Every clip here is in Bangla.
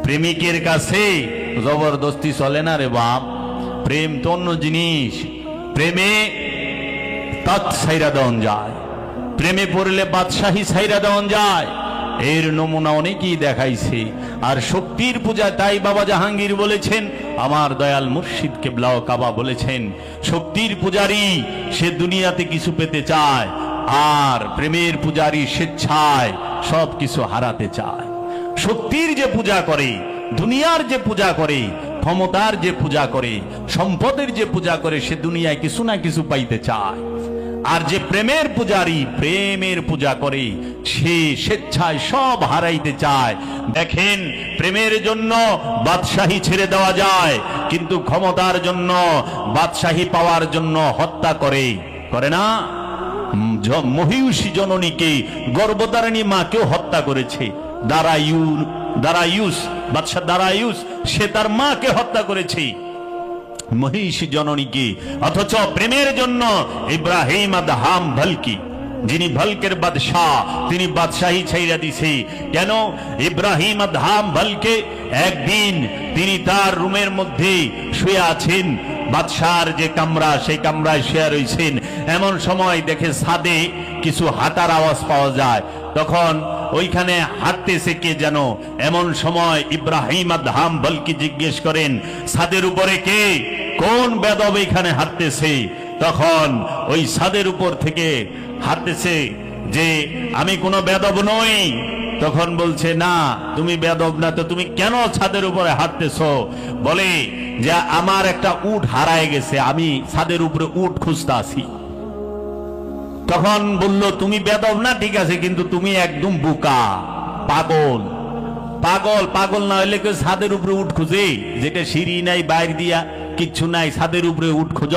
প্রেমিকের কাছে জবরদস্তি চলে না রে বাপ। প্রেম তো অন্য জিনিস। প্রেমে তৎ ছাইরা দেওয়া যায়, প্রেমে পড়লে বাদশাহী ছাইরা দেওয়া যায়। এর নমুনা অনেকেই দেখাইছে। আর শক্তির পূজা, তাই বাবা জাহাঙ্গীর বলেছেন, আমার দয়াল মুর্শিদ কেবলা ও কাবা বলেছেন, শক্তির পূজারী সে দুনিয়াতে কিছু পেতে চায়, আর প্রেমের পূজারী স্বেচ্ছায় সব কিছু হারাতে চায়। শক্তির যে পূজা করে, দুনিয়ার যে পূজা করে, ক্ষমতার যে পূজা করে, সম্পদের যে পূজা করে, সে দুনিয়ায় কিছু না কিছু পাইতে চায়। আর যে প্রেমের পূজারী প্রেমের পূজা করে, সে স্বেচ্ছায় সব হারাইতে চায়। দেখেন, প্রেমের জন্য বাদশাহী ছেড়ে দেওয়া যায়, কিন্তু ক্ষমতার জন্য, বাদশাহী পাওয়ার জন্য হত্যা করে, করে না? মহিষী জননীকে, গর্ভধারিণী মাকেও হত্যা করেছে দারায়ুস, বাদশা দারায়ুস, সে তার মাকে হত্যা করেছে, মহিষী জননীকে। অথচ প্রেমের জন্য ইব্রাহিম আদহাম ভালকি, যিনি ভালকের বাদশাহ, তিনি বাদশাহী ছাইরা দিছে। কেন? ইব্রাহিম আদহাম ভালকে একদিন তিনি তার রুমের মধ্যে শুয়ে আছেন, বাদশার যে কামরা, সেই কামরায় শুয়ে রয়েছেন। এমন সময় দেখে ছাদে কিছু হাঁটার আওয়াজ পাওয়া যায়। তখন ওইখানে হাঁটতেছে কে যেন। এমন সময় ইব্রাহিম আদহাম ভালকি জিজ্ঞেস করেন, ছাদের উপরে কে, কোন বেদব এখানে হাঁটতেছে? তখন ওই ছাদের উপর থেকে হাঁটতেছে যে, আমি কোনো বেদব নই। তখন বলছে, না তুমি বেদব না, তো তুমি কেন ছাদের উপরে হাঁটতেছ? বলে যে, আমার একটা উট হারায় গেছে, আমি ছাদের উপরে উট খুঁজতে আছি। তখন বলল, তুমি বেদব না ঠিক আছে, কিন্তু তুমি একদম বোকা, পাগল। পাগল পাগল না হইলে কেউ ছাদের উপরে উঠ খুঁজে, যেটা সিঁড়ি নাই, বাইর দিয়া কিচ্ছু নাই, ছাদের উপরে উঠ খুঁজ।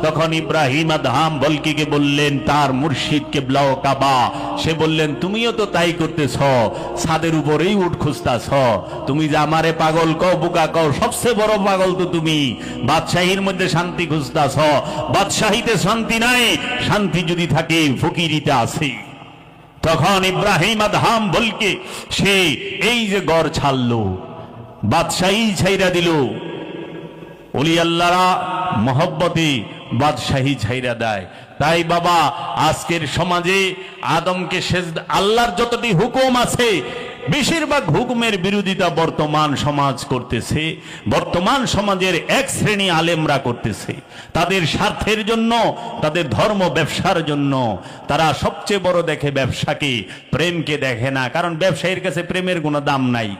তখন ইব্রাহিম আদহাম বলকিকে বললেন, তার মুর্শিদ কেবলা ও কাবা, সে বললেন, তুমিও তো তাই করতেছ, ছাদের উপরেই উঠ খুঁজতাছ। তুমি যে আমারে পাগল কও, বোকা কও, সবচেয়ে বড় পাগল তো তুমি। বাদশাহীর মধ্যে শান্তি খুঁজতাছ, বাদশাহীতে শান্তি নাই, শান্তি যদি থাকে ফকিরিতে আছে। তখন ইব্রাহিম আদহাম বলকে সে এই যে গড় ছাড়লো, বাদশাহী ছাইরা দিল। ওলি আল্লাহরা মহব্বতে বাদশাহী ছাইরা দেয়। তাই বাবা, আজকের সমাজে আদমকে সেজদা, আল্লাহর যতটি হুকুম আছে, বেশিরভাগ হুকুমের বিরোধিতা বর্তমান সমাজ করতেছে। বর্তমান সমাজের এক শ্রেণী আলেমরা করতেছে, তাদের স্বার্থের জন্য, তাদের ধর্ম ব্যবসার জন্য। তারা সবচেয়ে বড় দেখে ব্যবসাকে, প্রেমকে দেখে না। কারণ ব্যবসায়ীর কাছে প্রেমের কোনো দাম নাই।